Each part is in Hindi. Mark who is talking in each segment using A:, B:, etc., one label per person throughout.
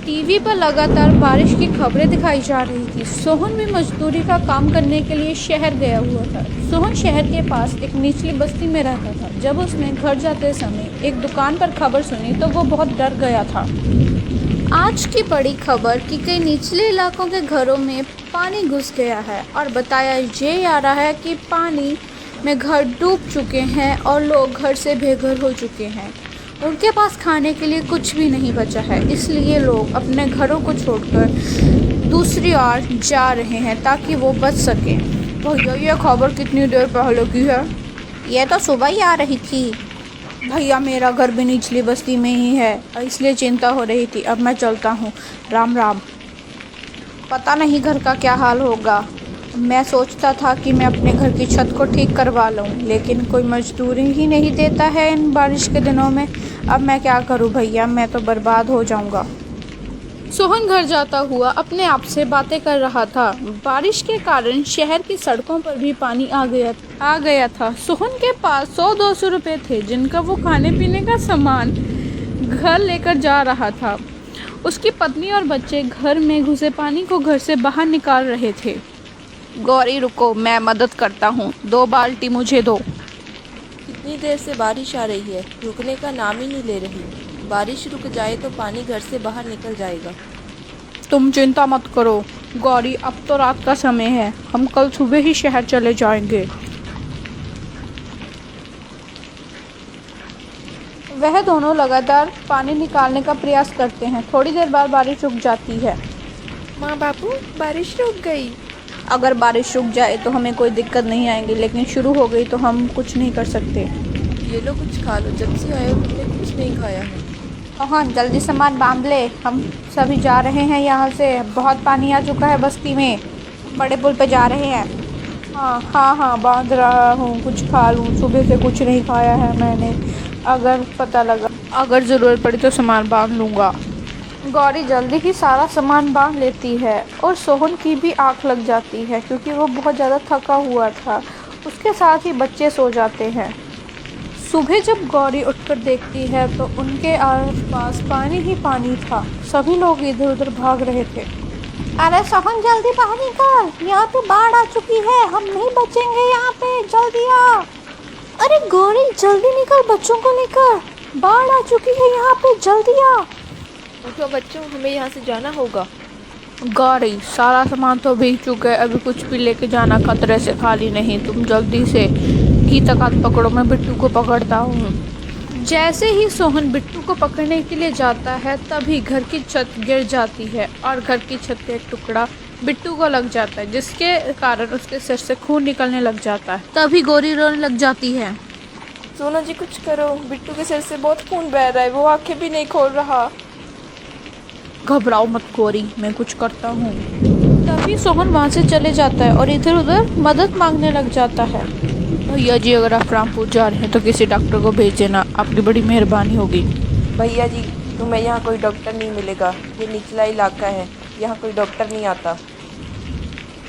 A: टीवी पर लगातार बारिश की खबरें दिखाई जा रही थी। सोहन भी मजदूरी का काम करने के लिए शहर गया हुआ था। सोहन शहर के पास एक निचली बस्ती में रहता था। जब उसने घर जाते समय एक दुकान पर खबर सुनी तो वो बहुत डर गया था। आज की बड़ी खबर कि कई निचले इलाकों के घरों में पानी घुस गया है और बताया ये जा रहा है कि पानी में घर डूब चुके हैं और लोग घर से बेघर हो चुके हैं। उनके पास खाने के लिए कुछ भी नहीं बचा है, इसलिए लोग अपने घरों को छोड़कर दूसरी ओर जा रहे हैं ताकि वो बच सकें। भैया ये खबर कितनी देर पहले की है? ये तो सुबह ही आ रही थी। भैया मेरा घर भी निचली बस्ती में ही है, इसलिए चिंता हो रही थी। अब मैं चलता हूँ। राम राम। पता नहीं घर का क्या हाल होगा। मैं सोचता था कि मैं अपने घर की छत को ठीक करवा लूं, लेकिन कोई मजदूरी ही नहीं देता है इन बारिश के दिनों में। अब मैं क्या करूं भैया, मैं तो बर्बाद हो जाऊंगा। सोहन घर जाता हुआ अपने आप से बातें कर रहा था। बारिश के कारण शहर की सड़कों पर भी पानी आ गया था। सोहन के पास 100-200 रुपये थे, जिनका वो खाने पीने का सामान घर लेकर जा रहा था। उसकी पत्नी और बच्चे घर में घुसे पानी को घर से बाहर निकाल रहे थे। गौरी रुको, मैं मदद करता हूँ। 2 बाल्टी मुझे दो।
B: कितनी देर से बारिश आ रही है, रुकने का नाम ही नहीं ले रही। बारिश रुक जाए तो पानी घर से बाहर निकल जाएगा।
A: तुम चिंता मत करो गौरी, अब तो रात का समय है। हम कल सुबह ही शहर चले जाएंगे। वह दोनों लगातार पानी निकालने का प्रयास करते हैं। थोड़ी देर बाद बारिश रुक जाती है।
B: माँ बापू, बारिश रुक गई।
A: अगर बारिश रुक जाए तो हमें कोई दिक्कत नहीं आएगी, लेकिन शुरू हो गई तो हम कुछ नहीं कर सकते।
B: ये लो कुछ खा लो, जब से आए हो तुमने कुछ नहीं खाया है।
A: हाँ, जल्दी सामान बांध ले, हम सभी जा रहे हैं यहाँ से। बहुत पानी आ चुका है बस्ती में। बड़े पुल पे जा रहे हैं। हाँ, बांध रहा हूँ। कुछ खा लूँ, सुबह से कुछ नहीं खाया है मैंने। अगर ज़रूरत पड़ी तो सामान बांध लूँगा। गौरी जल्दी ही सारा सामान बांध लेती है और सोहन की भी आँख लग जाती है, क्योंकि वो बहुत ज़्यादा थका हुआ था। उसके साथ ही बच्चे सो जाते हैं। सुबह जब गौरी उठकर देखती है तो उनके आसपास पानी ही पानी था। सभी लोग इधर उधर भाग रहे थे। अरे सोहन जल्दी बाहर निकल, यहाँ पे बाढ़ आ चुकी है, हम नहीं बचेंगे यहाँ पे, जल्दी आ। अरे गौरी जल्दी निकल, बच्चों को लेकर, बाढ़ आ चुकी है यहाँ पे, जल्दी आ।
B: उठो बच्चों, हमें यहाँ से जाना होगा।
A: गौरी सारा सामान तो भीग चुका है, अभी कुछ भी लेके जाना खतरे से खाली नहीं। तुम जल्दी से गीता का पकड़ो, मैं बिट्टू को पकड़ता हूँ। जैसे ही सोहन बिट्टू को पकड़ने के लिए जाता है तभी घर की छत गिर जाती है और घर की छत का एक टुकड़ा बिट्टू को लग जाता है, जिसके कारण उसके सिर से खून निकलने लग जाता है। तभी गौरी रोने लग जाती है।
B: सोना जी कुछ करो, बिट्टू के सिर से बहुत खून बह रहा है, वो आंखें भी नहीं खोल रहा।
A: घबराओ मत गौरी, मैं कुछ करता हूँ। तभी सोहन वहाँ से चले जाता है और इधर उधर मदद मांगने लग जाता है। भैया जी, अगर आप रामपुर जा रहे हैं तो किसी डॉक्टर को भेज देना, आपकी बड़ी मेहरबानी होगी।
B: भैया जी, तुम्हें यहाँ कोई डॉक्टर नहीं मिलेगा, ये निचला इलाका है, यहाँ कोई डॉक्टर नहीं आता।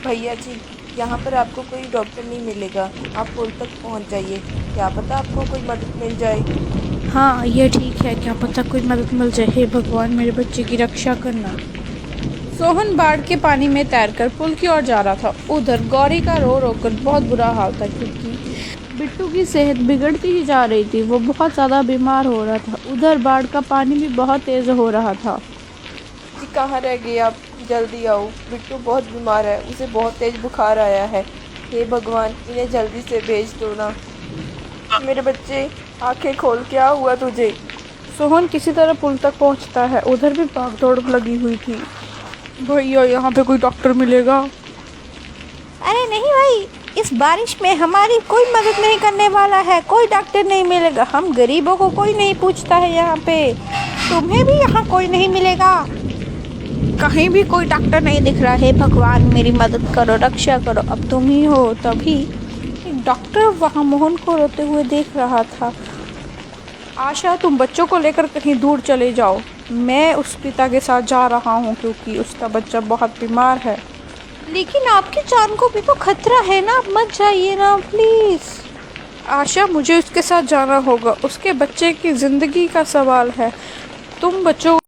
B: भैया जी, यहाँ पर आपको कोई डॉक्टर नहीं मिलेगा, आप पुल तक पहुँच जाइए, क्या पता आपको कोई मदद मिल जाए।
A: हाँ, ये ठीक है, क्या पता कोई मदद मिल जाए। हे भगवान, मेरे बच्चे की रक्षा करना। सोहन बाढ़ के पानी में तैरकर पुल की ओर जा रहा था। उधर गौरी का रो रो कर बहुत बुरा हाल था, क्योंकि बिट्टू की सेहत बिगड़ती ही जा रही थी। वो बहुत ज़्यादा बीमार हो रहा था। उधर बाढ़ का पानी भी बहुत तेज़ हो रहा था।
B: जी कहाँ रह गए आप, जल्दी आओ, बिट्टू बहुत बीमार है, उसे बहुत तेज़ बुखार आया है। हे भगवान, इन्हें जल्दी से भेज दो ना। मेरे बच्चे, आंखें खोल, क्या हुआ तुझे?
A: सोहन किसी तरह पुल तक पहुंचता है। उधर भी भागदौड़ लगी हुई थी। भैया, यहाँ पे कोई डॉक्टर मिलेगा? अरे नहीं भाई, इस बारिश में हमारी कोई मदद नहीं करने वाला है, कोई डॉक्टर नहीं मिलेगा। हम गरीबों को कोई नहीं पूछता है यहाँ पे। तुम्हें भी यहाँ कोई नहीं मिलेगा, कहीं भी कोई डॉक्टर नहीं दिख रहा है। भगवान, मेरी मदद करो, रक्षा करो, अब तुम ही हो। तभी एक डॉक्टर वहाँ मोहन को रोते हुए देख रहा था। आशा, तुम बच्चों को लेकर कहीं दूर चले जाओ, मैं उस पिता के साथ जा रहा हूँ, क्योंकि उसका बच्चा बहुत बीमार है। लेकिन आपकी जान को भी तो खतरा है ना, आप मत जाइए ना प्लीज़। आशा, मुझे उसके साथ जाना होगा, उसके बच्चे की ज़िंदगी का सवाल है। तुम बच्चों